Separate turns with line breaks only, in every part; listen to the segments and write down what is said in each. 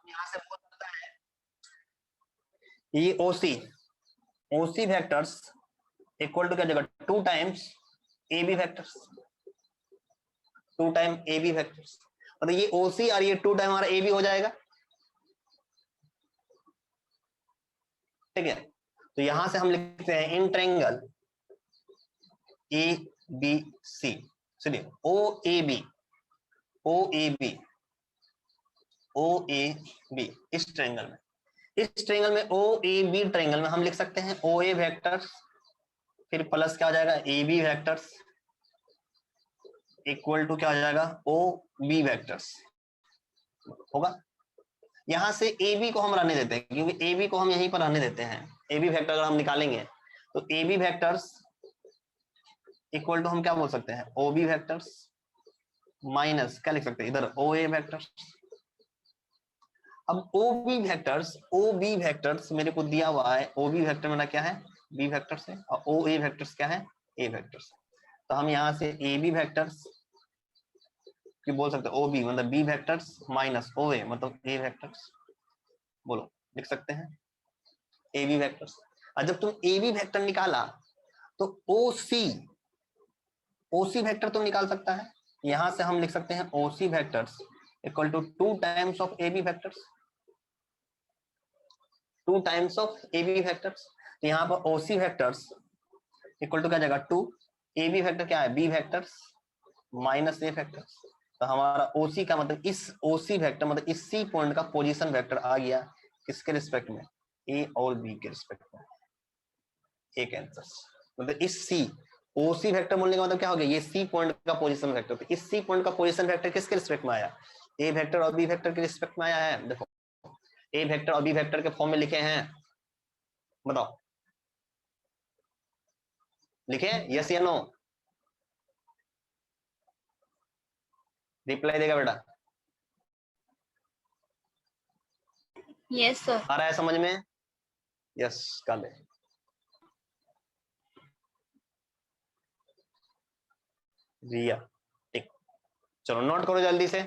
यहां से बोल सकता है ये ओसी वेक्टर्स इक्वल टू क्या जगह 2 times A B vectors, 2 time A B vectors, मतलब ये ओसी और ये 2 टाइम हमारा ए बी हो जाएगा। ठीक है, तो यहां से हम लिखते हैं इन ट्रायंगल ए बी सी, चलिए O A B O A B O A B, इस ट्रायंगल में ओ ए बी ट्रायंगल में हम लिख सकते हैं ओ ए वेक्टर्स, फिर प्लस क्या हो जाएगा A B vectors equal to क्या हो जाएगा ओ बी वेक्टर्स होगा। यहां से ए बी को हम रहने देते हैं, क्योंकि ए बी को हम यहीं पर रहने देते हैं। ए बी वेक्टर अगर हम निकालेंगे तो A B vectors equal to हम क्या बोल सकते हैं ओ बी वेक्टर्स माइनस क्या लिख सकते हैं इधर ओ ए वेक्टर्स। अब ओ बी वेक्टर्स मेरे को दिया हुआ है, ओ बी वेक्टर मेरा क्या है बी वेक्टर्स है, और ओ ए वेक्टर्स क्या है ए वेक्टर्स। तो हम यहाँ से ए बी वेक्टर्स कि बोल सकते हैं ओ बी मतलब बी वेक्टर्स माइनस ओ ए मतलब ए वेक्टर्स, बोलो लिख सकते हैं ए बी वेक्टर्स। और जब तुम ए बी वेक्टर निकाला तो ओ सी वेक्टर तुम निकाल सकता है। यहां से हम लिख सकते हैं O C vectors equal to 2 times of A B vectors, 2 times of A B vectors. तो यहाँ पर O C vectors equal to क्या जाएगा 2, ए बी वेक्टर क्या है B vectors minus A vectors. तो हमारा ओसी का मतलब इस ओसी वेक्टर मतलब इस सी पॉइंट का पोजीशन वेक्टर आ गया किसके रिस्पेक्ट में ए और बी के रिस्पेक्ट में, एक आंसर। मतलब इस सी ओसी वेक्टर बोलने का मतलब क्या हो गया ये सी पॉइंट का पोजीशन वेक्टर। तो इस सी पॉइंट का पोजीशन वेक्टर किसके रिस्पेक्ट में आया ए वेक्टर और बी वेक्टर के रिस्पेक्ट में आया है। देखो ए वेक्टर और बी वेक्टर के फॉर्म में लिखे हैं, बताओ लिखे यस या नो, रिप्लाई देगा बेटा।
Yes sir.
आ रहा है समझ में, यस कर ले। रिया ठीक, चलो नोट करो जल्दी से।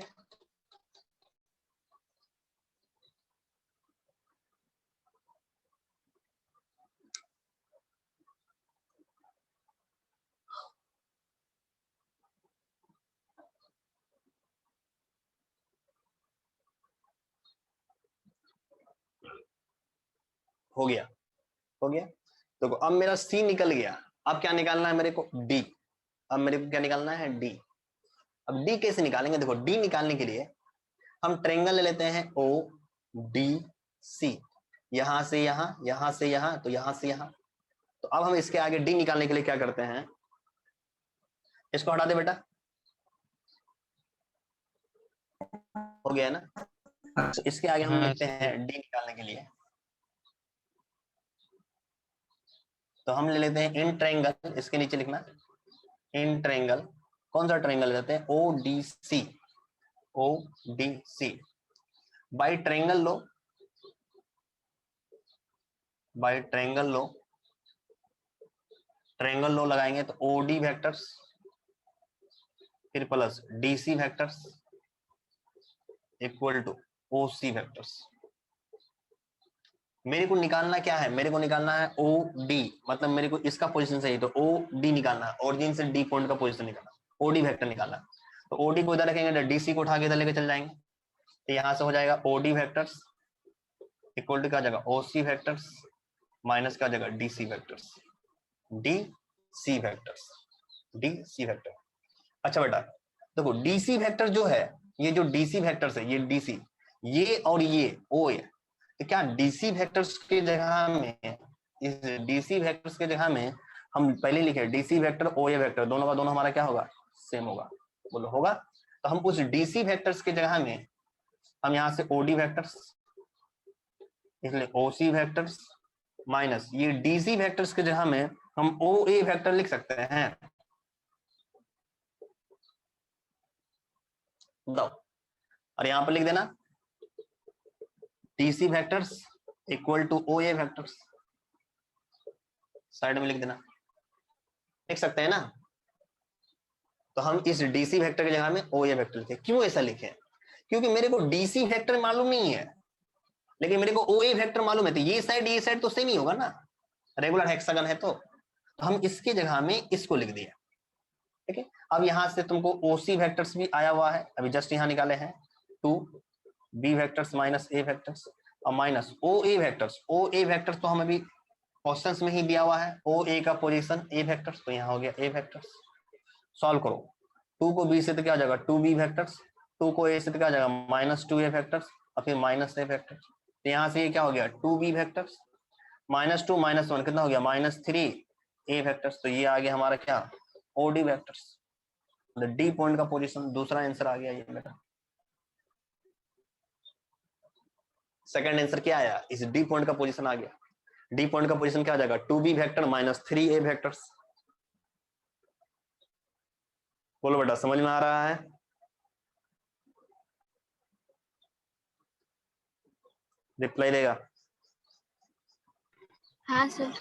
हो गया हो गया। देखो अब मेरा सी निकल गया, अब क्या निकालना है मेरे को डी। अब मेरे को क्या निकालना है डी। अब डी कैसे निकालेंगे, देखो डी निकालने के लिए हम ट्रायंगल ले लेते हैं ओ डी सी, यहां से यहां, यहां से यहां, तो यहां से यहां। तो अब हम इसके आगे डी निकालने के लिए क्या करते हैं, इसको हटा दे बेटा, हो गया ना। तो इसके आगे हम लिखते हैं डी निकालने के लिए, तो हम ले लेते हैं इन ट्रायंगल, इसके नीचे लिखना इन ट्रायंगल, कौन सा ट्रायंगल लेते हैं O D C, O D C by triangle law, by triangle law, triangle law लगाएंगे तो ओ डी वेक्टर्स फिर plus D C vectors equal to O C vectors. मेरे को निकालना क्या है, मेरे को निकालना है ओ डी, मतलब मेरे को इसका पोजीशन सही तो ओ डी निकालना है, ओरिजिन से डी पॉइंट का पोजीशन निकालना, ओ डी वेक्टर निकालना। तो ओ डी को इधर रखेंगे, डीसी को उठा के इधर लेके चल जाएंगे, तो यहां से हो जाएगा O D vectors equal to क्या जगह ओ सी वेक्टर्स माइनस का जगह D C vectors, D C vectors, D C vector. अच्छा बेटा देखो डीसी वेक्टर जो है, ये जो डीसी वेक्टर्स है ये डीसी, ये और ये ओ है, तो क्या डीसी वेक्टर्स के जगह में, इस डीसी वेक्टर्स के जगह में हम पहले लिखे डीसी वेक्टर ओ ए वेक्टर, दोनों का दोनों हमारा क्या होगा सेम होगा, बोलो होगा। तो हम उस डीसी वेक्टर्स के जगह में हम यहां से ओडी वेक्टर्स, इसलिए ओसी वेक्टर्स माइनस ये डीसी वेक्टर्स के जगह में हम ओ ए वेक्टर लिख सकते हैं, बताओ। और यहां पर लिख देना DC vectors equal to O A vectors, side में लिख देना, लिख सकते हैं ना। तो हम इस डीसी वेक्टर की जगह में ओ ए वेक्टर लिखे, क्यों ऐसा लिखे, क्योंकि मेरे को डीसी वेक्टर मालूम नहीं है, लेकिन मेरे को ओ ए वेक्टर मालूम है, तो ये साइड तो सेम ही होगा ना, रेगुलर हेक्सागन है तो हम इसकी जगह में इसको लिख दिया। ठीक है, अब यहां से तुमको ओसी वेक्टर्स भी आया हुआ है, अभी जस्ट यहां निकाले हैं, 2 B vectors minus A vectors और minus O A vectors. O A vectors तो हमें अभी क्वेश्चंस में ही दिया हुआ है, ओ ए का पोजीशन ए वेक्टर्स, तो यहाँ हो गया ए वेक्टर्स। सॉल्व करो, 2 को बी से तो क्या हो जाएगा 2 बी वेक्टर्स, 2 को ए से तो क्या हो जाएगा माइनस 2 ए वेक्टर्स और फिर माइनस ए वेक्टर्स। तो यहाँ से ये क्या हो गया 2 बी वेक्टर्स माइनस 2 माइनस 1 कितना हो गया माइनस 3 ए वेक्टर्स। तो ये आ गया हमारा क्या ओडी वेक्टर्स, डी पॉइंट का पोजीशन, दूसरा आंसर आ गया ये बेटा। सेकंड आंसर क्या आया, इस डी पॉइंट का पोजीशन आ गया। डी पॉइंट का पोजीशन क्या आ जाएगा 2b vector minus 3a vectors. बोलो बेटा समझ में आ रहा है? रिप्लाई देगा?
हाँ सर।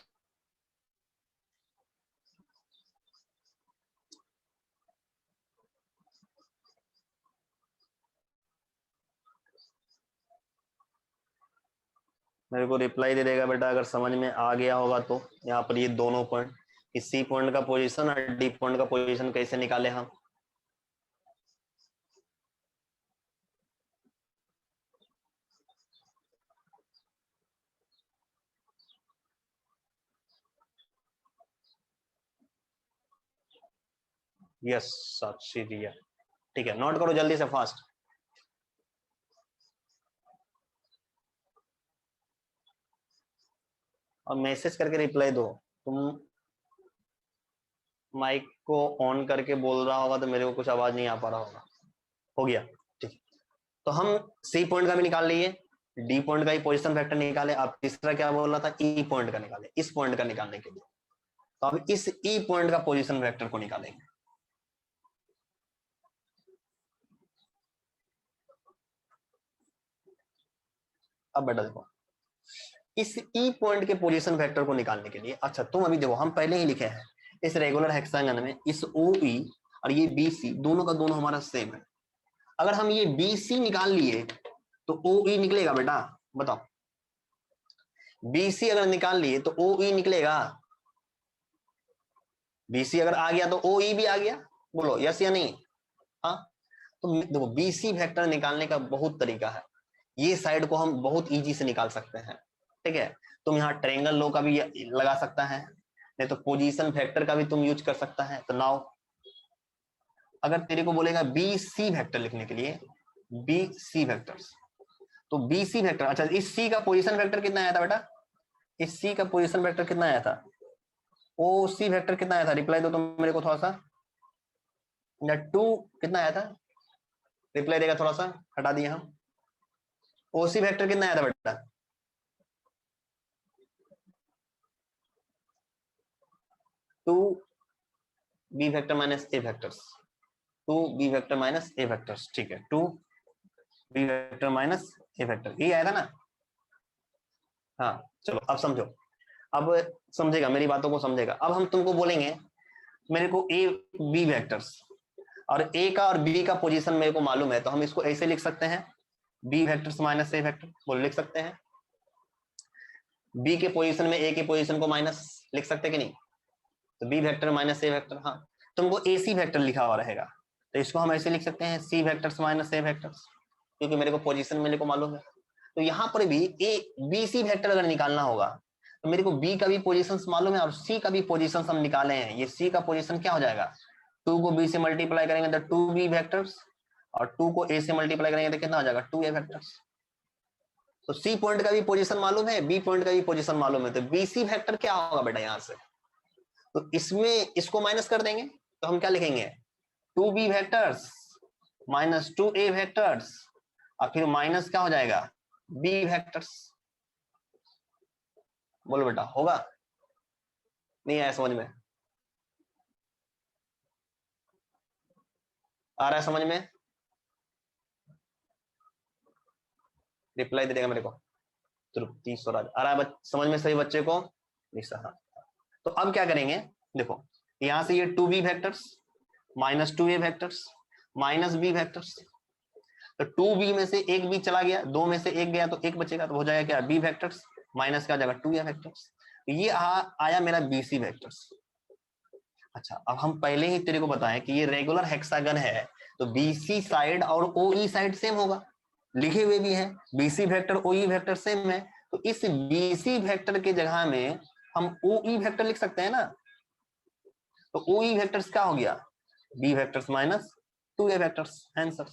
मेरे को रिप्लाई दे देगा बेटा अगर समझ में आ गया होगा तो। यहाँ पर ये दोनों पॉइंट, इस सी पॉइंट का पोजीशन और डी पॉइंट का पोजीशन कैसे निकाले हम। यस साक्षी रिया, ठीक है नोट करो जल्दी से फास्ट। और मैसेज करके रिप्लाई दो। तुम माइक को ऑन करके बोल रहा होगा तो मेरे को कुछ आवाज नहीं आ पा रहा होगा। हो गया ठीक है, तो हम सी पॉइंट का भी निकाल लिए, डी पॉइंट का ही पोजीशन वेक्टर निकाले। आप तीसरा क्या बोल रहा था ई पॉइंट का निकाले, इस पॉइंट का निकालने के लिए तो अब इस ई पॉइंट का पोजीशन वेक्टर को निकालेंगे। अब बेटा देखो इस ई पॉइंट के पोजीशन वेक्टर को निकालने के लिए, अच्छा तुम अभी देखो हम पहले ही लिखे हैं इस रेगुलर हेक्सागन में इस ओ ई और ये बी सी दोनों का दोनों हमारा सेम है। अगर हम ये बी सी निकाल लिए तो ओ ई निकलेगा बेटा, बताओ। बी सी अगर निकाल लिए तो ओ ई निकलेगा, बी सी अगर आ गया तो ओ ई भी आ गया, बोलो यस या नहीं। हाँ, तो देखो बी सी वेक्टर निकालने का बहुत तरीका है, ये साइड को हम बहुत इजी से निकाल सकते हैं। ठीक है, तुम यहाँ ट्रायंगल लो का भी लगा सकता है, नहीं तो पोजीशन वेक्टर का भी तुम यूज कर सकता है। तो नाउ अगर तेरे को बोलेगा बी सी वेक्टर लिखने के लिए, बी सी वेक्टर्स, तो बी सी वेक्टर, अच्छा इस सी का पोजीशन वेक्टर कितना आया था बेटा, इस सी का पोजीशन वेक्टर कितना आया था, ओ सी वेक्टर कितना आया था, रिप्लाई दो तुम मेरे को थोड़ा सा। 2 कितना आया था, रिप्लाई देगा थोड़ा सा, हटा दिया हम। ओसी वेक्टर कितना आया था बेटा, 2 B vector minus A vectors, 2 B vector minus A vectors, ठीक है 2 बी वेक्टर माइनस ए वेक्टर, ये आया था ना। हाँ चलो अब समझो, अब समझेगा मेरी बातों को समझेगा। अब हम तुमको बोलेंगे मेरे को ए बी वेक्टर्स और ए का और बी का पोजीशन मेरे को मालूम है, तो हम इसको ऐसे लिख सकते हैं बी वेक्टर्स माइनस ए वेक्टर, बोल लिख सकते हैं। बी के पोजीशन में ए के पोजीशन को माइनस लिख सकते कि नहीं, तो बी वेक्टर माइनस ए वेक्टर। हाँ, तुमको ए सी वेक्टर लिखा हुआ रहेगा तो इसको हम ऐसे लिख सकते हैं सी वेक्टर्स माइनस ए वेक्टर्स, क्योंकि मेरे को पोजीशन मेरे को मालूम है। तो यहाँ पर भी ए बी सी वेक्टर अगर निकालना होगा तो मेरे को बी का भी पोजीशन मालूम है और सी का भी पोजीशन हम निकाले हैं। ये सी का पोजीशन क्या हो जाएगा, 2 को बी से मल्टीप्लाई करेंगे तो 2 बी वेक्टर्स और 2 को ए से मल्टीप्लाई करेंगे तो कितना हो जाएगा 2 ए वेक्टर्स। तो सी पॉइंट का भी पोजीशन मालूम है, बी पॉइंट का भी पोजीशन मालूम है, तो बी सी वेक्टर क्या होगा बेटा यहाँ से, तो इसमें इसको माइनस कर देंगे तो हम क्या लिखेंगे 2 बी वेक्टर्स माइनस 2 ए वेक्टर्स और फिर माइनस क्या हो जाएगा बी वेक्टर्स। बोलो बेटा होगा, नहीं आया समझ में, आ रहा है समझ में, रिप्लाई दे देगा मेरे को तृप्ति स्वराज, आ रहा है समझ में सही बच्चे को। हाँ, तो अब क्या करेंगे देखो, यहां से ये 2 बी वेक्टर्स माइनस 2 ए वेक्टर्स माइनस बी वेक्टर्स, तो 2b में से एक b चला गया, 2 में से एक गया तो एक बचेगा, तो हो जाएगा क्या, b वेक्टर्स माइनस क्या जाएगा 2a वेक्टर्स। ये आया मेरा bc वेक्टर्स। अच्छा, अब हम पहले ही तेरे को बताएं कि ये रेगुलर हेक्सागन है, तो बीसी साइड और ओई साइड सेम होगा, लिखे हुए भी है, बीसी वेक्टर ओई वेक्टर सेम है, तो इस बीसी वेक्टर के जगह में हम ओई वेक्टर लिख सकते हैं ना। तो ओई वेक्टर्स क्या हो गया, B vectors minus 2a vectors, answer.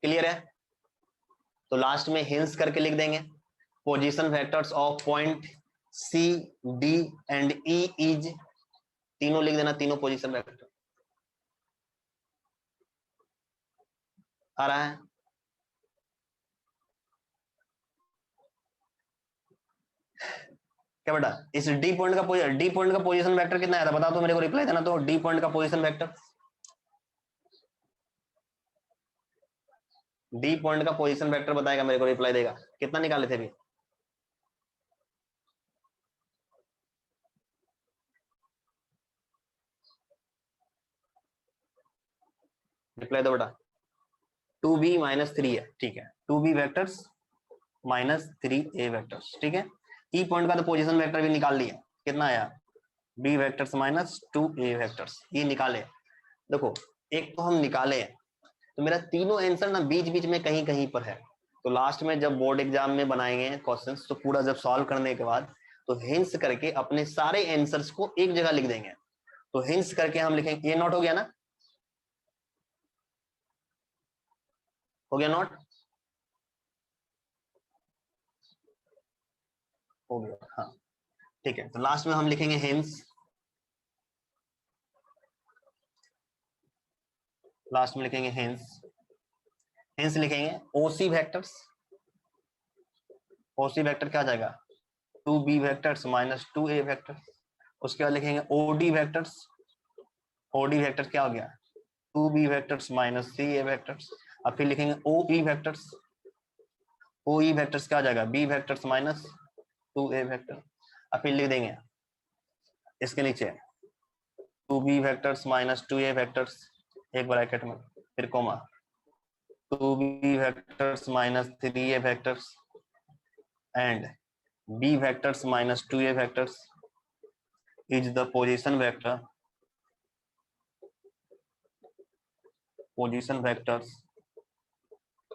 Clear है? तो लास्ट में हिंस करके लिख देंगे, position vectors of point C D and E is, तीनों लिख देना, तीनों पोजीशन वेक्टर आ रहा है। क्या बेटा, इस डी पॉइंट का पोजीशन वेक्टर कितना आया था बता, तो मेरे को रिप्लाई देना। तो डी पॉइंट का पोजीशन वेक्टर, डी पॉइंट का पोजीशन वेक्टर बताएगा, मेरे को रिप्लाई देगा, कितना निकाले थे अभी? रिप्लाई दो बेटा। 2b माइनस 3 है, ठीक है, 2b vectors minus 3a vectors, ठीक है। ई पॉइंट का तो पोजीशन वेक्टर भी निकाल लिया, कितना आया, b vectors minus 2a vectors, ये निकाले। देखो, एक तो हम निकाले हैं, तो मेरा तीनों आंसर ना बीच बीच में कहीं कहीं पर है। तो लास्ट में जब बोर्ड एग्जाम में बनाएंगे क्वेश्चंस, तो पूरा जब सॉल्व करने के बाद तो हिंस करके अपने सारे आंसर्स को एक जगह लिख देंगे। तो हिंस करके हम लिखेंगे, ये नोट हो गया ना, हो गया नोट, हो गया, हाँ ठीक है। तो लास्ट में हम लिखेंगे हिंस, लास्ट में लिखेंगे हिंस, हिंस लिखेंगे ओसी वेक्टर्स, ओसी वेक्टर क्या आ जाएगा, 2b vectors minus 2a vectors. उसके बाद लिखेंगे ओडी वेक्टर्स, ओडी वेक्टर क्या हो गया, 2b vectors minus 3a vectors. अब फिर लिखेंगे ओई वेक्टर्स, ओई वेक्टर्स क्या आ जाएगा, b vectors minus 2a vector. अब फिर लिख देंगे इसके नीचे 2b vectors minus 2a vectors, एक ब्रैकेट में, फिर comma 2b vectors minus 3a vectors and b vectors minus 2a vectors is the position vectors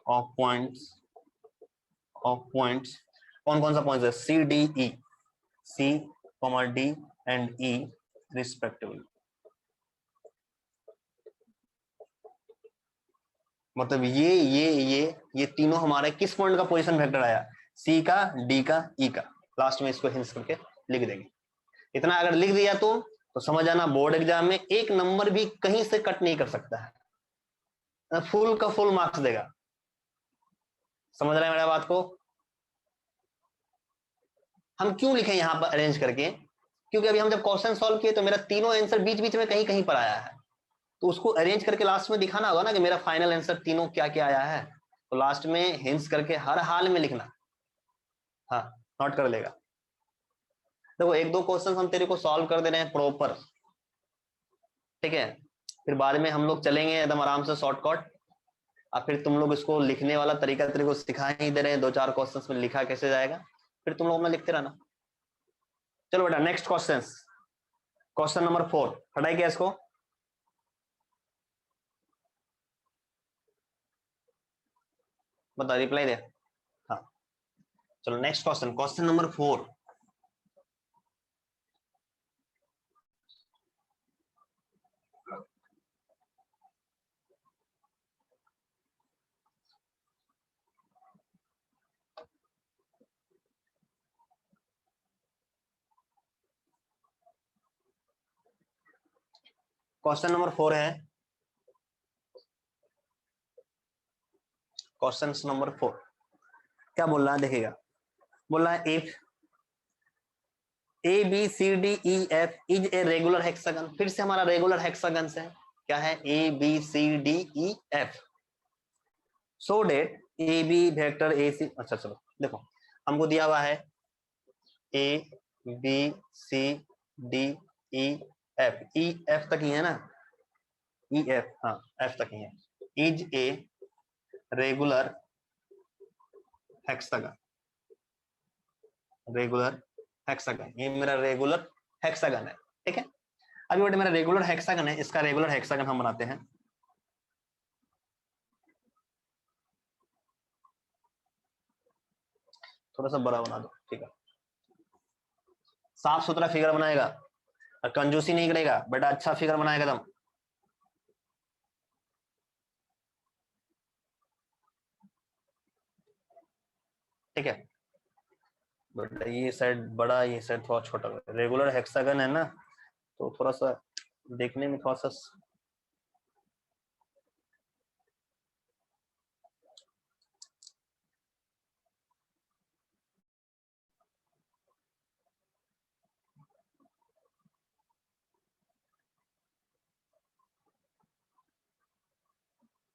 of points कौन कौन सा पॉइंट है, c d e, c d and e respectively। मतलब ये तीनों हमारे किस पॉइंट का पोजीशन वेक्टर आया, सी का, डी का, ई का। लास्ट में इसको हिंस करके लिख देंगे। इतना अगर लिख दिया तो समझ आना, बोर्ड एग्जाम में एक नंबर भी कहीं से कट नहीं कर सकता है, फुल का फुल मार्क्स देगा। समझ रहे हैं मेरा बात को? हम क्यों लिखे यहां पर अरेंज करके, क्योंकि अभी हम जब क्वेश्चन सॉल्व किए तो मेरा तीनों आंसर बीच बीच में कहीं कहीं पर आया है, तो उसको अरेंज करके लास्ट में दिखाना होगा ना कि मेरा फाइनल आंसर तीनों क्या क्या आया है। तो लास्ट में हिंस करके हर हाल में लिखना, हाँ नोट कर लेगा। देखो, एक दो क्वेश्चन हम तेरे को सॉल्व कर दे रहे हैं प्रॉपर, ठीक है, फिर बाद में हम लोग चलेंगे एकदम आराम से शॉर्टकट, और फिर तुम लोग इसको लिखने वाला तरीका तेरे को सिखा ही दे रहे हैं, दो चार क्वेश्चंस में लिखा कैसे जाएगा, फिर तुम लोग अपना लिखते रहना। चलो बेटा, नेक्स्ट क्वेश्चन, क्वेश्चन नंबर 4, पढ़ाई क्या इसको, बता रिप्लाई दे। हाँ चलो next question, question number 4। Question number 4 है, क्वेश्चन नंबर 4 क्या बोल रहा है देखिएगा, बोल रहा है if A B C D E F is a regular hexagon, फिर से हमारा रेगुलर हेक्सागन है, क्या है, A B C D E F, so that A B vector A C, अच्छा चलो देखो, हमको दिया हुआ है A B C D E F, E F तक ही है ना, ई एफ, हाँ एफ तक ही है, is a regular hexagon, regular hexagon, ये मेरा रेगुलर हेक्सागन है, ठीक है। अभी बेटे मेरा रेगुलर हेक्सागन है, इसका रेगुलर हेक्सागन हम बनाते हैं। थोड़ा सा बड़ा बना दो, ठीक है, साफ सुथरा फिगर बनाएगा और कंजूसी नहीं करेगा बेटा, अच्छा फिगर बनाएगा एकदम। ठीक है बेटा, ये साइड बड़ा, ये साइड थोड़ा छोटा, रेगुलर हेक्सागन है ना, तो थोड़ा सा देखने में थोड़ा सा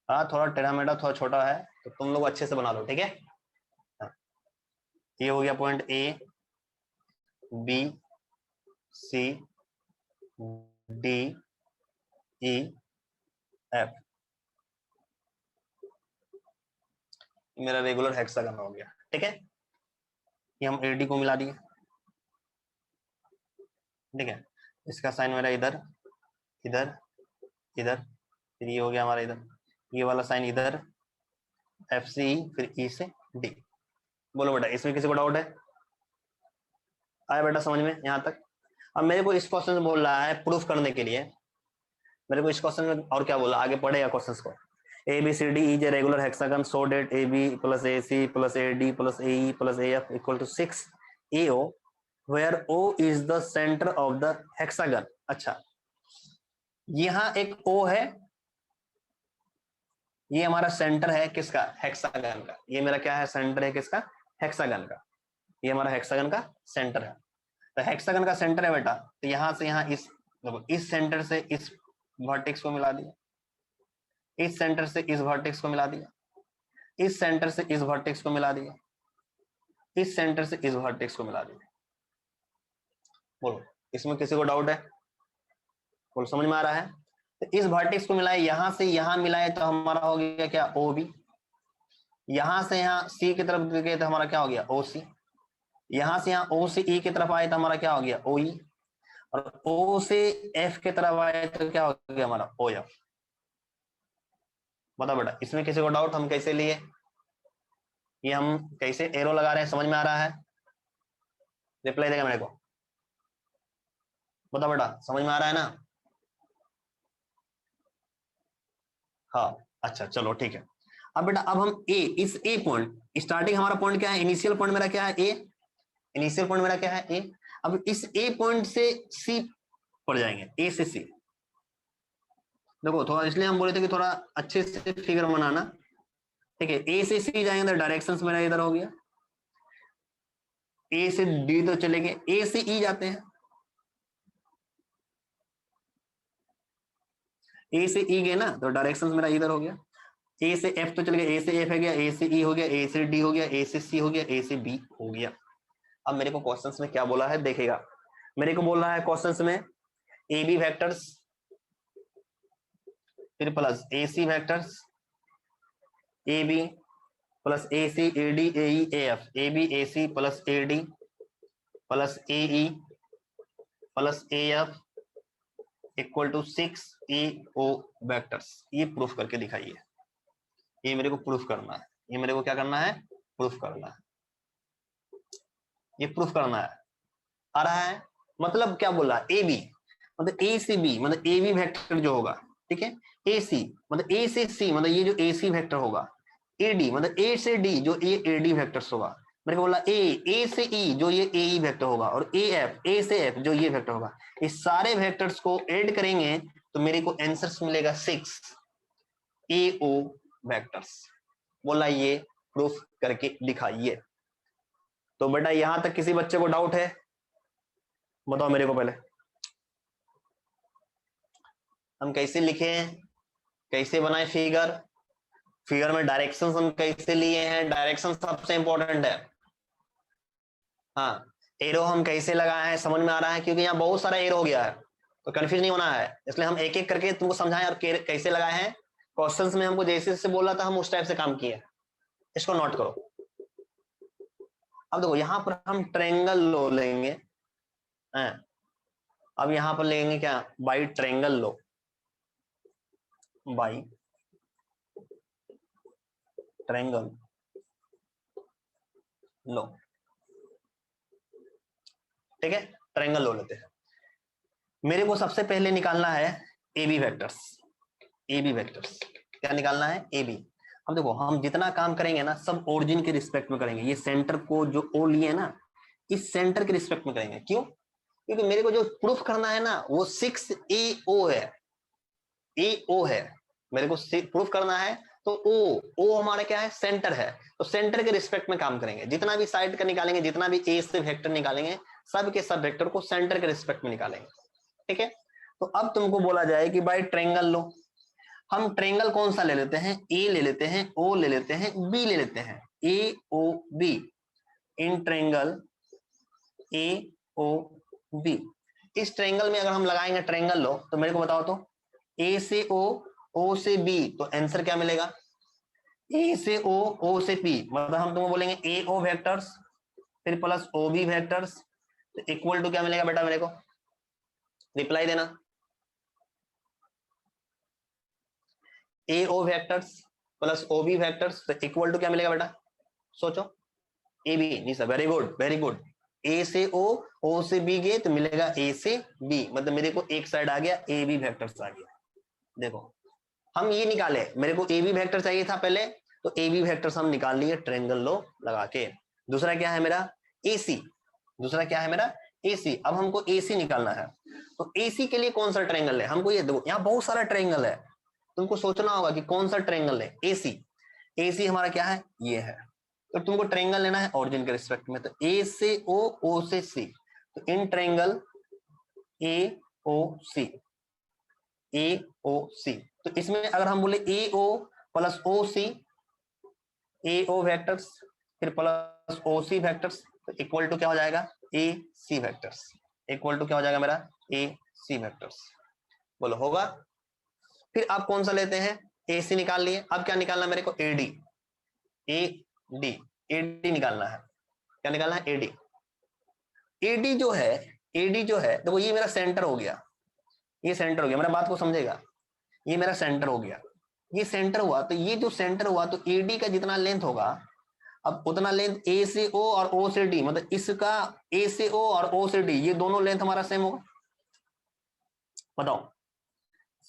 हाँ थोड़ा टेढ़ा मेढ़ा थोड़ा छोटा है, तो तुम लोग अच्छे से बना लो, ठीक है। हाँ, ये हो गया point A B C D E F, मेरा रेगुलर हेक्सागन हो गया, ठीक है। ये हम एडी को मिला दिए, ठीक है, इसका साइन मेरा इधर इधर इधर, फिर ये हो गया हमारा इधर, ये वाला साइन इधर, एफ सी फिर ई से डी। बोलो बेटा, इसमें किसी को डाउट है? आया बेटा समझ में यहाँ तक? अब मेरे को इस क्वेश्चन में बोल रहा है प्रूफ करने के लिए, मेरे को इस क्वेश्चन में और क्या बोला, आगे पढ़ेगा क्वेश्चन को, A B C D is a regular hexagon so that A B plus A C plus A D plus A E plus A F equal to 6 A O, where O is the centre of the hexagon. अच्छा, यहाँ एक ओ है, ये हमारा centre है किसका? Hexagon का। ये मेरा क्या है? सेंटर है किसका? हेक्सागन का। ये हमारा हेक्सागन का सेंटर है। तो हेक्सागन का सेंटर है बेटा, तो यहां से यहां इस सेंटर से इस वर्टेक्स को मिला दिया, इस सेंटर से इस वर्टेक्स को मिला दिया, इस सेंटर से इस वर्टेक्स को मिला दिया, इस सेंटर से इस वर्टेक्स को मिला दिया। बोलो, इसमें किसी को डाउट है? बोलो, समझ में आ रहा है? तो इस वर्टेक्स को मिलाए, यहां से यहां मिलाए तो हमारा हो गया क्या? O B. यहां से यहां सी की तरफ गए तो हमारा क्या हो गया? ओ सी। यहां से यहां ओ से ई की तरफ आए तो हमारा क्या हो गया? ओ ई। और ओ से एफ की तरफ आए तो क्या हो गया हमारा? O F. बताओ बेटा, इसमें किसी को डाउट? हम कैसे लिए, ये हम कैसे एरो लगा रहे हैं, समझ में आ रहा है? रिप्लाई देगा मेरे को, बताओ बेटा, समझ में आ रहा है ना? हाँ अच्छा चलो ठीक है। अब बेटा, अब हम ए, इस ए पॉइंट, स्टार्टिंग हमारा पॉइंट क्या है? इनिशियल पॉइंट मेरा क्या है? ए। इनिशियल पॉइंट मेरा क्या है? ए। अब इस ए पॉइंट से सी पर जाएंगे, ए से सी। देखो थोड़ा, इसलिए हम बोले थे कि थोड़ा अच्छे से फिगर बनाना, ठीक है। ए से सी जाएंगे तो डायरेक्शंस मेरा इधर हो गया, ए से डी तो चले गए, ए से ई जाते हैं, ए से ई गए ना, तो डायरेक्शंस मेरा इधर हो गया। ए से एफ तो चले गए, ए से एफ हो गया, ए से ई हो गया, ए से डी हो गया, ए से सी हो गया, ए से बी हो गया। अब मेरे को क्वेश्चंस में क्या बोला है देखेगा, मेरे को बोल रहा है क्वेश्चंस में ए बी वेक्टर्स फिर plus A C vectors, A B plus A C A D A E A F, A B A C plus A D plus A E plus A F equal to 6 A O vectors. ये proof करके दिखाइए, ये मेरे को proof करना है, ये मेरे को क्या करना है? प्रूफ करना है, ये प्रूफ करना है। आ रहा है? मतलब क्या बोला? ए बी मतलब ए से बी, मतलब ए बी वेक्टर जो होगा, ठीक है। ए सी मतलब ए से सी, मतलब ये जो ए सी वेक्टर होगा। ए डी मतलब ए से डी, जो ये ए डी वेक्टर्स होगा। मेरे को बोला ए से ई, जो ये ए ई वेक्टर होगा, और ए से एफ, जो ये वेक्टर होगा। इस सारे वेक्टर्स को ऐड करेंगे तो मेरे को आंसर मिलेगा 6 ए ओ वेक्टर्स। बोला ये प्रूफ करके दिखाइए। तो बेटा यहां तक किसी बच्चे को डाउट है? बताओ मेरे को पहले, हम कैसे लिखे, कैसे बनाए फिगर, फिगर में डायरेक्शंस हम कैसे लिए हैं? डायरेक्शन सबसे इंपॉर्टेंट है। हाँ, एरो हम कैसे लगाए हैं, समझ में आ रहा है? क्योंकि यहाँ बहुत सारा एरो हो गया है, तो कंफ्यूज नहीं होना है, इसलिए हम एक एक करके तुमको समझाएं और कैसे लगाए हैं। क्वेश्चंस में हमको जैसे जैसे बोला था हम उस टाइप से काम किए। इसको नोट करो। अब देखो यहां पर हम ट्रायंगल लो लेंगे हैं। अब यहां पर लेंगे क्या, by triangle law, by triangle law, ठीक है। ट्रायंगल लो लेते हैं। मेरे को सबसे पहले निकालना है A B vectors. A B vectors क्या निकालना है, ए बी। अब देखो हम जितना काम करेंगे ना सब ओरिजिन के रिस्पेक्ट में करेंगे। ये सेंटर को जो ओ लिए ना, इस सेंटर के रिस्पेक्ट में करेंगे। क्यों? क्योंकि मेरे को जो प्रूफ करना है ना वो 6AO है, AO है। मेरे को प्रूफ करना है तो ओ हमारा क्या है, सेंटर है। तो सेंटर के रिस्पेक्ट में काम करेंगे। जितना भी साइड का निकालेंगे, जितना भी ए से वेक्टर निकालेंगे, सब के सब वेक्टर को सेंटर के रिस्पेक्ट में निकालेंगे, ठीक है। तो अब तुमको बोला जाए कि भाई ट्रायंगल लो। हम ट्रायंगल कौन सा ले लेते हैं, ए ले लेते हैं, ओ ले लेते हैं, बी ले लेते हैं। A O B, in triangle A O B. इस ट्रायंगल में अगर हम लगाएंगे ट्रायंगल लो, तो मेरे को बताओ तो ए से ओ से बी, तो आंसर क्या मिलेगा, ए से ओ से पी। मतलब हम तुमको बोलेंगे ए ओ वेक्टर्स फिर प्लस ओ बी वेक्टर्स, तो इक्वल टू क्या मिलेगा बेटा, मेरे को रिप्लाई देना। A O vectors plus O B vectors, तो इक्वल टू क्या मिलेगा बेटा, सोचो। ए बी, नहीं sir, very good very good. A से ओ से बी गए तो मिलेगा ए से बी, मतलब मेरे को एक साइड आ गया ए बी वेक्टर्स आ गया। देखो हम ये निकाले, मेरे को ए बी वेक्टर चाहिए था पहले, तो ए बी वेक्टर्स हम निकाल लिए ट्रायंगल लो लगा के। दूसरा क्या है मेरा, एसी। दूसरा क्या है मेरा, एसी। अब हमको एसी निकालना है, तो एसी के लिए कौन सा ट्रायंगल है, हमको ये देखो यहाँ बहुत सारा ट्रायंगल है, तुमको सोचना होगा कि कौन सा ट्रायंगल है। एसी, एसी हमारा क्या है, ये है। तो तुमको ट्रायंगल लेना है ओरिजिन के रिस्पेक्ट में, तो ए से ओ से सी, तो इन ट्रायंगल ए ओ सी, ए ओ सी। तो इसमें अगर हम बोले ए ओ प्लस ओ सी, ए ओ वेक्टर्स फिर प्लस ओ सी वेक्टर्स, तो इक्वल टू क्या हो जाएगा, ए सी वेक्टर्स। इक्वल टू क्या हो जाएगा मेरा, ए सी वेक्टर्स। बोलो होगा। फिर आप कौन सा लेते हैं, ए सी निकाल लिए। अब क्या निकालना है मेरे को, ए D, A D, A D निकालना है। क्या निकालना है, ए डी। ए डी जो है, ए डी जो है देखो, ये मेरा सेंटर हो गया, ये सेंटर हो गया, मेरा बात को समझेगा। ये मेरा सेंटर हो गया, ये सेंटर हुआ, तो ये जो सेंटर हुआ तो एडी का जितना लेंथ होगा, अब उतना लेंथ ए से ओ और ओ से डी, मतलब इसका ए से ओ और ओ से डी, ये दोनों लेंथ हमारा सेम होगा। बताओ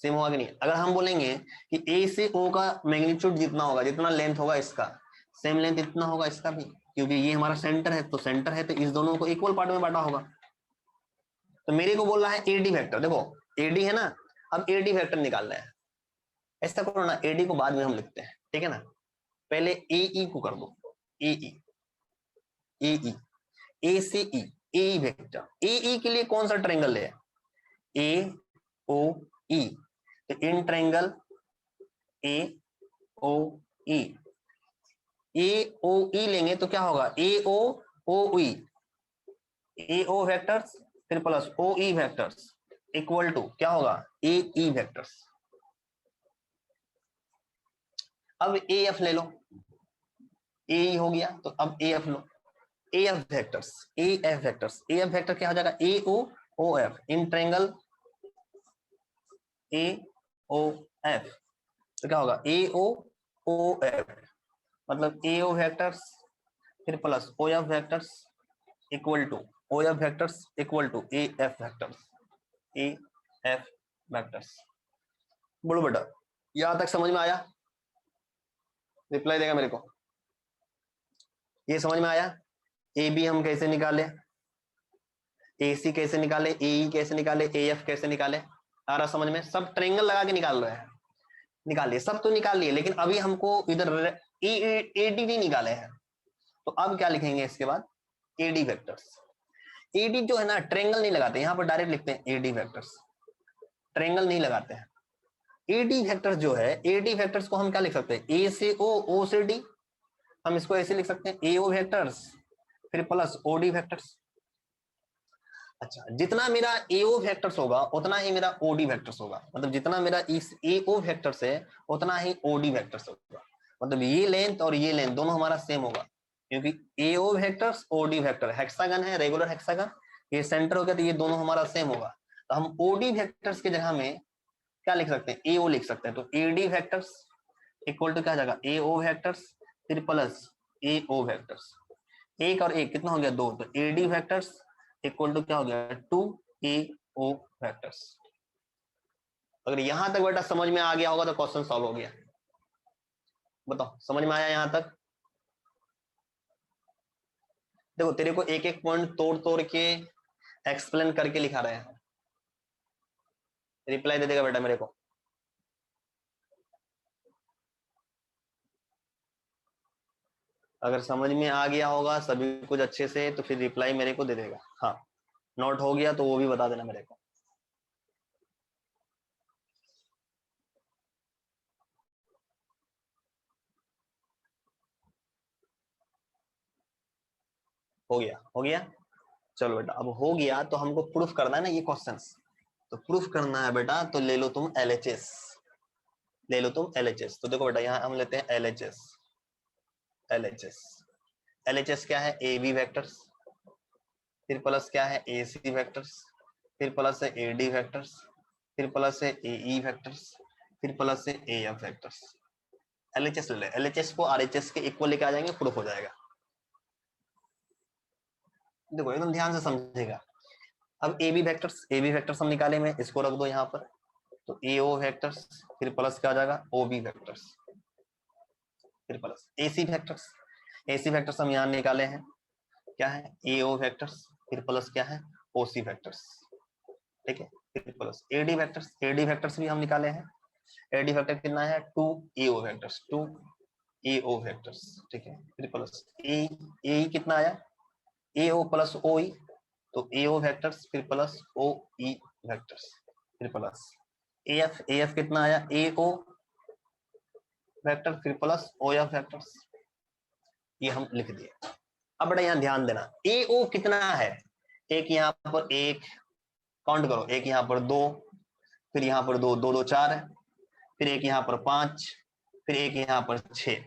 सेम होगा कि नहीं। अगर हम बोलेंगे कि ए से ओ का मैग्नीट्यूड जितना होगा, जितना लेंथ होगा इसका, सेम लेंथ इतना होगा इसका भी, क्योंकि ये हमारा सेंटर है, तो सेंटर है तो इस दोनों को इक्वल पार्ट में बांटा होगा। तो मेरे को बोल रहा है एडी वेक्टर, देखो एडी है ना, अब एडी वेक्टर निकालना है। ऐसा करो ना, एडी को बाद में हम लिखते हैं, ठीक है ना। पहले ए को कर दो, ए से ई, ए वेक्टर। ए के लिए कौन सा ट्रायंगल है, ए ओ ई, तो इन triangle A O E, A O ई लेंगे तो क्या होगा, A O E, A O vectors फिर plus O E vectors equal to क्या होगा, ए ई वेक्टर्स। अब ए एफ ले लो, ए हो गया, तो अब ए एफ लो, A F vectors, A F vectors. A F vector क्या हो जाएगा, A O F, in triangle A O F, तो क्या होगा, ए ओ एफ, मतलब ए ओ वेक्टर्स फिर plus O F vectors equal to O F vectors equal to A F vectors, A F vectors. बोलो बेटा यहां तक समझ में आया, रिप्लाई देगा मेरे को। ये समझ में आया, ए बी हम कैसे निकाले, ए सी कैसे निकाले, ए ई कैसे निकाले, ए एफ कैसे निकाले, आ रहा समझ में। सब ट्रायंगल लगा के निकाल रहे हैं, निकाल लिए, सब तो निकाल लिए, लेकिन अभी हमको इधर ए डी नहीं निकाले हैं। तो अब क्या लिखेंगे इसके बाद, A D vectors. A D जो है ना ट्रायंगल नहीं लगाते, यहाँ पर डायरेक्ट लिखते हैं ए डी वेक्टर्स, ट्रायंगल नहीं लगाते हैं। ए डी वेक्टर्स जो है, ए डी वेक्टर्स को हम क्या लिख सकते हैं, ए से ओ से डी, हम इसको ऐसे लिख सकते हैं ए ओ वेक्टर्स फिर प्लस ओ डी वेक्टर्स। अच्छा, जितना मेरा एओ वेक्टर्स होगा उतना ही मेरा ओडी वेक्टर्स होगा, मतलब जितना मेरा इस एओ वेक्टर्स है उतना ही ओडी वेक्टर्स होगा, मतलब ये लेंथ और ये लेंथ दोनों हमारा सेम होगा, क्योंकि एओ वेक्टर्स ओडी वेक्टर हेक्सागन है, रेगुलर हेक्सागन, ये सेंटर हो गया तो ये दोनों हमारा सेम होगा। तो हम ओडी वेक्टर्स की जगह में क्या लिख सकते हैं, एओ लिख सकते हैं। तो एडी वेक्टर्स इक्वल टू क्या जाएगा, एओ वेक्टर्स फिर प्लस एओ वेक्टर्स, एक और एक कितना हो गया, दो, तो एडी वेक्टर्स इक्वल टू क्या हो गया, टू एओ वेक्टर्स। अगर यहां तक बेटा समझ में आ गया होगा तो क्वेश्चन सॉल्व हो गया। बताओ समझ में आया यहां तक? देखो तेरे को एक एक पॉइंट तोड़ तोड़ के एक्सप्लेन करके लिखा रहे हैं, रिप्लाई दे देगा बेटा मेरे को। अगर समझ में आ गया होगा सभी कुछ अच्छे से तो फिर रिप्लाई मेरे को दे देगा। हाँ, नोट हो गया तो वो भी बता देना मेरे को। हो गया, हो गया। चलो बेटा, अब हो गया तो हमको प्रूफ करना है ना ये क्वेश्चंस, तो प्रूफ करना है बेटा, तो ले लो तुम एलएचएस, ले लो तुम एलएचएस। तो देखो बेटा यहाँ हम लेते हैं एलएचएस, एलएचएस, एलएचएस क्या है, ए बी वेक्टर्स, फिर प्लस क्या है, ए सी वेक्टर्स, फिर प्लस है ए डी वेक्टर्स, फिर प्लस है ए ई वेक्टर्स, फिर प्लस है ए एफ वेक्टर्स। एलएचएस ले ले, एलएचएस को आरएचएस के इक्वल लेके आ जाएंगे, प्रूफ हो जाएगा। देखो एकदम ध्यान से समझेगा। अब A B vectors, A B vectors हम निकाले में, इसको रख दो यहाँ पर, तो ए ओ वेक्टर्स फिर प्लस क्या हो जाएगा, ओ बी वेक्टर्स, फिर plus A C vectors, A C vectors हम यहाँ निकाले हैं, क्या है, ए ओ वेक्टर्स फिर प्लस क्या है, ओ सी वेक्टर्स, ठीक है, फिर plus AD vectors, AD vectors भी हम निकाले हैं, एडी वेक्टर कितना है, two A O vectors, two A O vectors, ठीक है, फिर प्लस ए कितना आया, ए ओ प्लस ओ ई, तो ए ओ वेक्टर्स फिर प्लस ओ ई वेक्टर्स, फिर प्लस ए एफ कितना आया, ए ओ वेक्टर फिर प्लस ओ एफ वेक्टर्स, ये हम लिख दिए। अब बेटा यहाँ ध्यान देना, ए ओ कितना है, एक यहाँ पर एक, काउंट करो, एक यहाँ पर दो, फिर यहाँ पर दो, दो दो चार है, फिर एक यहाँ पर पांच, फिर एक यहाँ पर छह,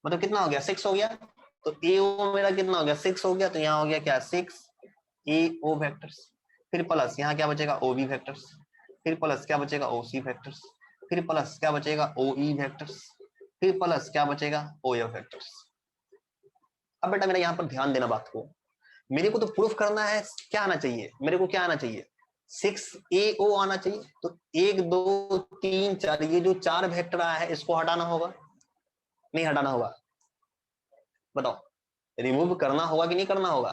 मतलब कितना हो गया, सिक्स हो गया। तो ए ओ मेरा कितना हो गया, सिक्स हो गया, तो यहाँ हो गया क्या, सिक्स ए ओ वेक्टर्स, फिर प्लस यहाँ क्या बचेगा, ओ बी वेक्टर्स, फिर प्लस क्या बचेगा, ओ सी वेक्टर्स, फिर प्लस क्या बचेगा, ओ ई वेक्टर्स, फिर प्लस क्या बचेगा, ओ एफ वेक्टर्स। अब बेटा मेरा यहाँ पर ध्यान देना बात को, मेरे को तो प्रूफ करना है, क्या आना चाहिए मेरे को, क्या आना चाहिए, सिक्स ए ओ आना चाहिए। तो एक दो तीन चार, ये जो चार वेक्टर आया है इसको हटाना होगा, नहीं हटाना होगा, बताओ, रिमूव करना होगा कि नहीं करना होगा,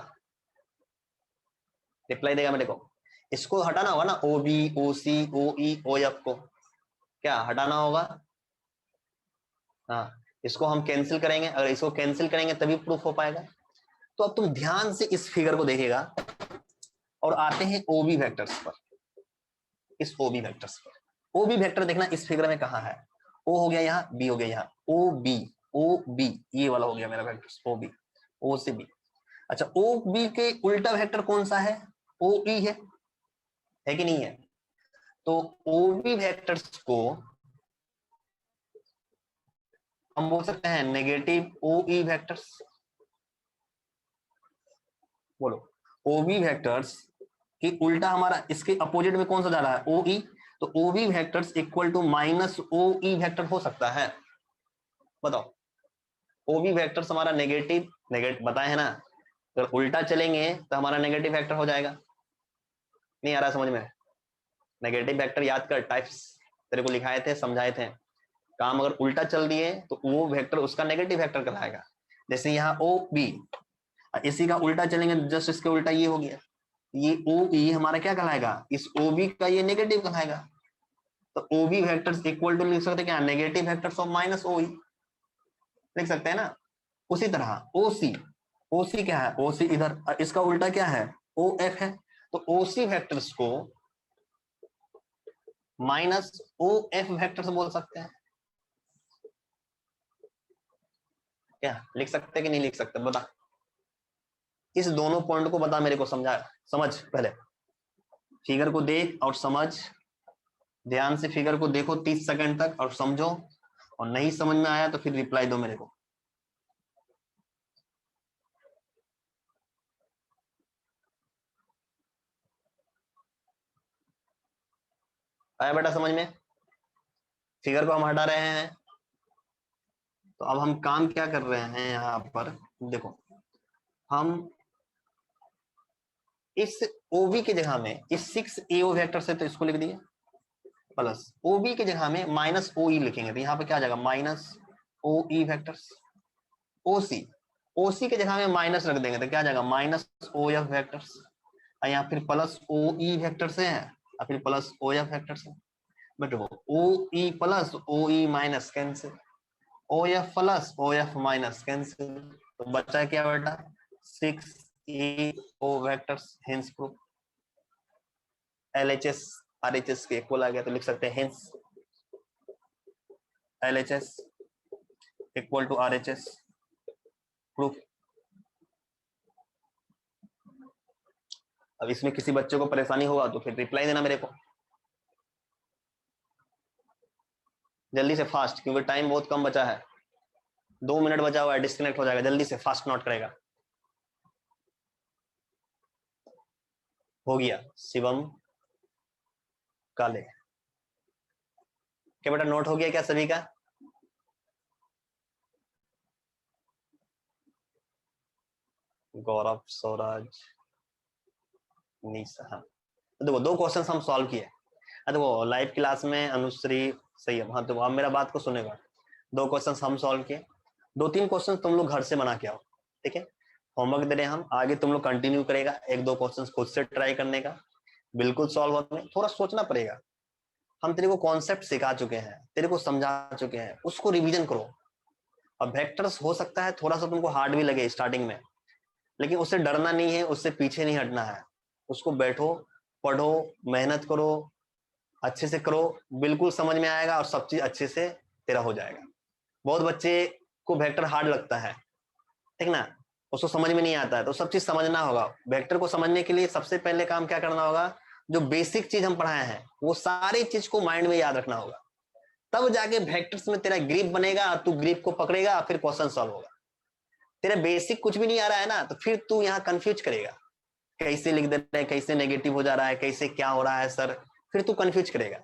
रिप्लाई देगा मेरे को। इसको हटाना होगा ना, ओ बी ओ सी ओ ई ओ एफ को क्या हटाना होगा, हाँ, इसको हम कैंसिल करेंगे, अगर इसको कैंसिल करेंगे तभी प्रूफ हो पाएगा। तो अब तुम ध्यान से इस फिगर को देखेगा और आते हैं ओबी वेक्टर्स पर, इस ओबी वेक्टर्स पर, ओबी वेक्टर देखना इस फिगर में कहाँ है, ओ हो गया यहाँ, बी हो गया यहाँ, ओ बी ये वाला हो गया मेरा वेक्टर, ओ बी, ओ से बी। अच्छा, ओ बी के उल्टा वेक्टर कौन सा है, ओ ई है कि नहीं है। तो ओ बी वेक्टर्स को हम बोल सकते हैं नेगेटिव ओ ई वेक्टर्स, बोलो, ओ बी वेक्टर्स कि उल्टा हमारा इसके अपोजिट में कौन सा जा रहा है, ओ ई, तो O B vectors equal to minus O E vector हो सकता है, बताओ। ओ बी वेक्टर्स हमारा नेगेटिव, नेगेटिव बताए है ना, अगर उल्टा चलेंगे तो हमारा नेगेटिव वेक्टर हो जाएगा, नहीं आ रहा समझ में, नेगेटिव वेक्टर याद कर, टाइप्स तेरे को लिखाए थे, समझाए थे, काम अगर उल्टा चल दिए तो वो वेक्टर उसका नेगेटिव वेक्टर कहलाएगा। जैसे यहाँ ओ बी, इसी का उल्टा चलेंगे, जस्ट इसके उल्टा ये हो गया, ये ओ ई हमारा क्या कहलाएगा, इस ओ बी का ये नेगेटिव कहलाएगा। तो O B vectors equal to लिख सकते क्या, negative vectors of minus O E, लिख सकते हैं ना। उसी तरह ओ सी, ओ सी क्या है, ओ सी इधर, इसका उल्टा क्या है, ओ एफ है, तो ओ सी वेक्टर्स को माइनस ओ एफ वेक्टर्स बोल सकते हैं, क्या लिख सकते हैं कि नहीं लिख सकते, बता। इस दोनों पॉइंट को बता मेरे को, समझ पहले फिगर को देख और समझ, ध्यान से फिगर को देखो 30 सेकंड तक और समझो, और नहीं समझ में आया तो फिर रिप्लाई दो मेरे को। आया बेटा समझ में? फिगर को हम हटा रहे हैं, तो अब हम काम क्या कर रहे हैं यहाँ पर, देखो हम इस OB की जगह में इस 6AO वेक्टर से तो इसको लिख दिए, प्लस OB की जगह में माइनस OE लिखेंगे, तो यहाँ पे क्या आ जाएगा माइनस OE वेक्टर्स। OC की जगह में माइनस रख देंगे तो क्या आ जाएगा माइनस OF वेक्टर्स, और यहाँ फिर प्लस OE वेक्टर्स है और फिर प्लस OF वेक्टर्स है। बट वो OE plus OE minus cancel, OF plus OF minus cancel, तो बचा क्या बेटा 6AO vectors, hence proof. LHS RHS के इक्वल आ गया, तो लिख सकते हैं hence LHS equal to RHS, proof. अब इसमें किसी बच्चे को परेशानी होगा तो फिर रिप्लाई देना मेरे को जल्दी से, फास्ट, क्योंकि टाइम बहुत कम बचा है, 2 मिनट बचा हुआ है, डिस्कनेक्ट हो जाएगा, जल्दी से फास्ट नोट करेगा। हो गया शिवम काले, क्या बेटा नोट हो गया क्या सभी का? गौरव, स्वराज, निशा, तो देखो 2 क्वेश्चन हम सॉल्व किए। देखो लाइव क्लास में अनुश्री सही है, हाँ तो आप मेरा बात को सुनेगा। 2 क्वेश्चन हम सॉल्व किए, 2-3 क्वेश्चन तुम लोग घर से बना के आओ, ठीक है? होमवर्क दे रहे हैं हम, आगे तुम लोग कंटिन्यू करेगा, 1-2 क्वेश्चन खुद से ट्राई करने का, बिल्कुल सॉल्व होने, थोड़ा सोचना पड़ेगा। हम तेरे को कॉन्सेप्ट सिखा चुके हैं, तेरे को समझा चुके हैं, उसको रिवीजन करो। अब वेक्टर्स हो सकता है थोड़ा सा तुमको हार्ड भी लगे स्टार्टिंग में, लेकिन उससे डरना नहीं है, उससे पीछे नहीं हटना है, उसको बैठो, पढ़ो, मेहनत करो, अच्छे से करो, बिल्कुल समझ में आएगा और सब चीज अच्छे से तेरा हो जाएगा। बहुत बच्चे को वेक्टर हार्ड लगता है, ठीक ना, उसको समझ में नहीं आता है, तो सब चीज समझना होगा। वेक्टर को समझने के लिए सबसे पहले काम क्या करना होगा, जो बेसिक चीज हम पढ़ाए हैं वो सारी चीज को माइंड में याद रखना होगा, तब जाके वेक्टर्स में तेरा ग्रिप बनेगा, तू ग्रिप को पकड़ेगा, फिर क्वेश्चन सॉल्व होगा। तेरा बेसिक कुछ भी नहीं आ रहा है ना, तो फिर तू यहाँ कंफ्यूज करेगा, कैसे लिख दे रहे हैं, कैसे नेगेटिव हो जा रहा है, कैसे क्या हो रहा है सर, फिर तू कंफ्यूज करेगा।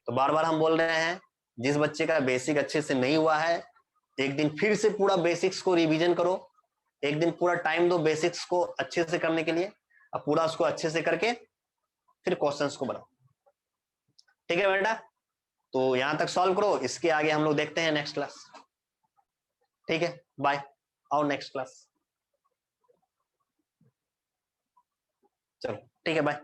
तो बार बार हम बोल रहे हैं, जिस बच्चे का बेसिक अच्छे से नहीं हुआ है, एक दिन फिर से पूरा बेसिक्स को रिवीजन करो, एक दिन पूरा टाइम दो बेसिक्स को अच्छे से करने के लिए, अब पूरा उसको अच्छे से करके फिर क्वेश्चंस को बनाओ, ठीक है बेटा? तो यहां तक सॉल्व करो, इसके आगे हम लोग देखते हैं नेक्स्ट क्लास, ठीक है? बाय, आओ नेक्स्ट क्लास, चलो ठीक है, बाय।